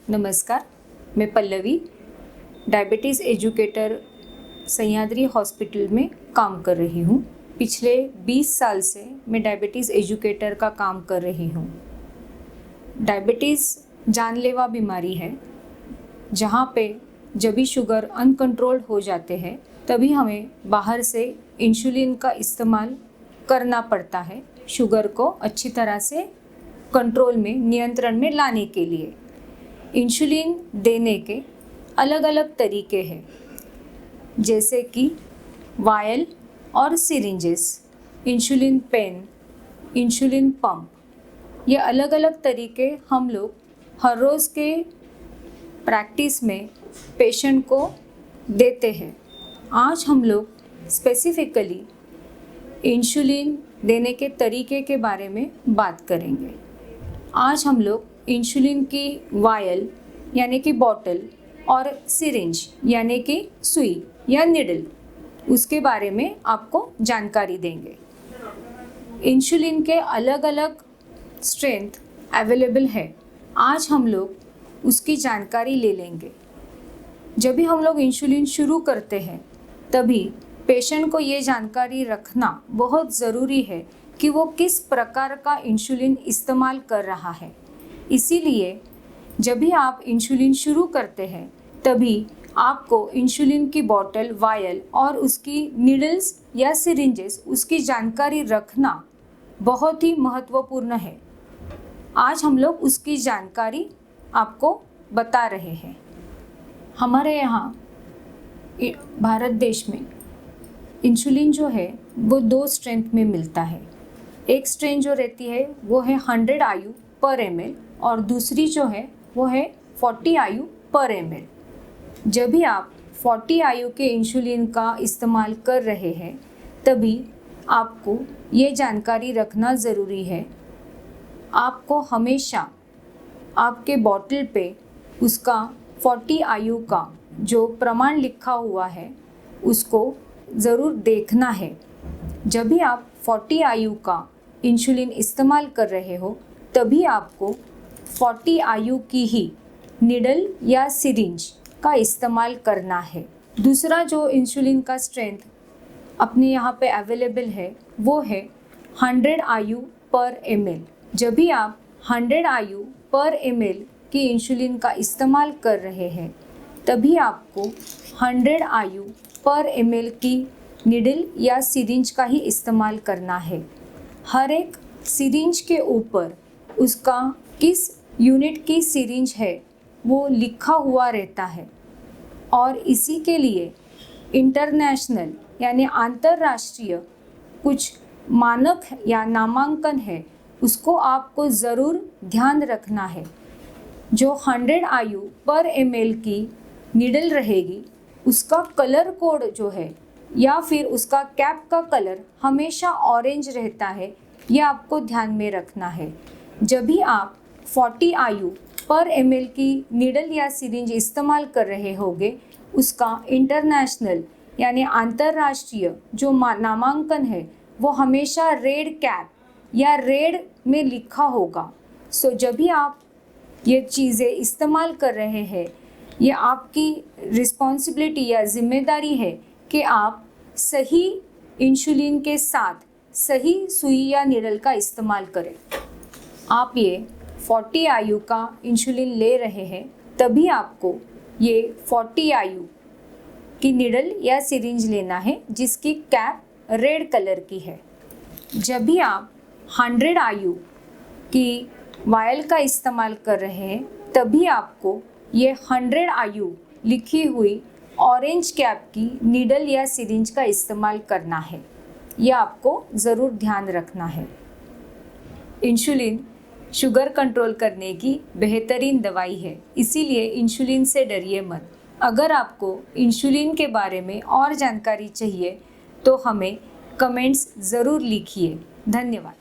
नमस्कार, मैं Pallavi diabetes educator Sahyadri hospital में काम कर रही हूँ। पिछले 20 साल से मैं डायबिटीज़ एजुकेटर का काम कर रही हूँ। डायबिटीज़ जानलेवा बीमारी है, जहाँ पे जब भी शुगर अनकंट्रोल्ड हो जाते हैं तभी हमें बाहर से इंसुलिन का इस्तेमाल करना पड़ता है शुगर को अच्छी तरह से कंट्रोल में, नियंत्रण में लाने के लिए। इंसुलिन देने के अलग अलग तरीके हैं, जैसे कि वायल और syringes, insulin pen, insulin pump. ये अलग अलग तरीके हम लोग हर रोज़ के प्रैक्टिस में पेशेंट को देते हैं। आज हम लोग स्पेसिफिकली इंसुलिन देने के तरीके के बारे में बात करेंगे। आज हम लोग इंसुलिन की वायल यानी कि बॉटल और सिरिंज यानी कि सुई या निडल, उसके बारे में आपको जानकारी देंगे। इंसुलिन के अलग अलग स्ट्रेंथ अवेलेबल है, आज हम लोग उसकी जानकारी ले लेंगे। जब भी हम लोग इंसुलिन शुरू करते हैं तभी पेशेंट को ये जानकारी रखना बहुत ज़रूरी है कि वो किस प्रकार का इंसुलिन इस्तेमाल कर रहा है। इसीलिए जब भी आप इंसुलिन शुरू करते हैं तभी आपको इंसुलिन की बॉटल, वायल और उसकी नीडल्स या सिरिंजेस, उसकी जानकारी रखना बहुत ही महत्वपूर्ण है। आज हम लोग उसकी जानकारी आपको बता रहे हैं। हमारे यहाँ भारत देश में इंसुलिन जो है वो 2 स्ट्रेंथ में मिलता है। एक स्ट्रेंथ जो रहती है वो है 100 IU पर ml और दूसरी जो है वो है 40 IU पर ml। जब भी आप 40 IU के इंसुलिन का इस्तेमाल कर रहे हैं तभी आपको ये जानकारी रखना ज़रूरी है। आपको हमेशा आपके बॉटल पे उसका 40 IU का जो प्रमाण लिखा हुआ है उसको ज़रूर देखना है। जब भी आप 40 IU का इंसुलिन इस्तेमाल कर रहे हो तभी आपको 40 IU की ही निडल या सिरिंज का इस्तेमाल करना है। दूसरा जो इंसुलिन का स्ट्रेंथ अपने यहाँ पे अवेलेबल है वो है 100 IU पर ml। जब भी आप 100 IU पर ml की इंसुलिन का इस्तेमाल कर रहे हैं तभी आपको 100 IU पर ml की निडल या सिरिंज का ही इस्तेमाल करना है। हर एक सिरिंज के ऊपर उसका किस यूनिट की सिरिंज है वो लिखा हुआ रहता है और इसी के लिए इंटरनेशनल यानी अंतर्राष्ट्रीय कुछ मानक या नामांकन है, उसको आपको ज़रूर ध्यान रखना है। जो 100 IU पर ml की निडल रहेगी उसका कलर कोड जो है या फिर उसका कैप का कलर हमेशा ऑरेंज रहता है, यह आपको ध्यान में रखना है। जब भी आप 40 IU पर ml की निडल या सिरिंज इस्तेमाल कर रहे होंगे उसका इंटरनेशनल यानी अंतर्राष्ट्रीय जो नामांकन है वो हमेशा रेड कैप या रेड में लिखा होगा। सो जब भी आप ये चीज़ें इस्तेमाल कर रहे हैं, ये आपकी रिस्पॉन्सिबिलिटी या जिम्मेदारी है कि आप सही इंसुलिन के साथ सही सुई या निडल का इस्तेमाल करें। आप ये 40 IU का इंसुलिन ले रहे हैं तभी आपको ये 40 IU की निडल या सिरिंज लेना है जिसकी कैप रेड कलर की है। जब भी आप 100 IU की वायल का इस्तेमाल कर रहे हैं तभी आपको ये 100 IU लिखी हुई ऑरेंज कैप की निडल या सिरिंज का इस्तेमाल करना है। यह आपको ज़रूर ध्यान रखना है। इंसुलिन शुगर कंट्रोल करने की बेहतरीन दवाई है, इसीलिए इंसुलिन से डरिए मत। अगर आपको इंसुलिन के बारे में और जानकारी चाहिए तो हमें कमेंट्स ज़रूर लिखिए। धन्यवाद।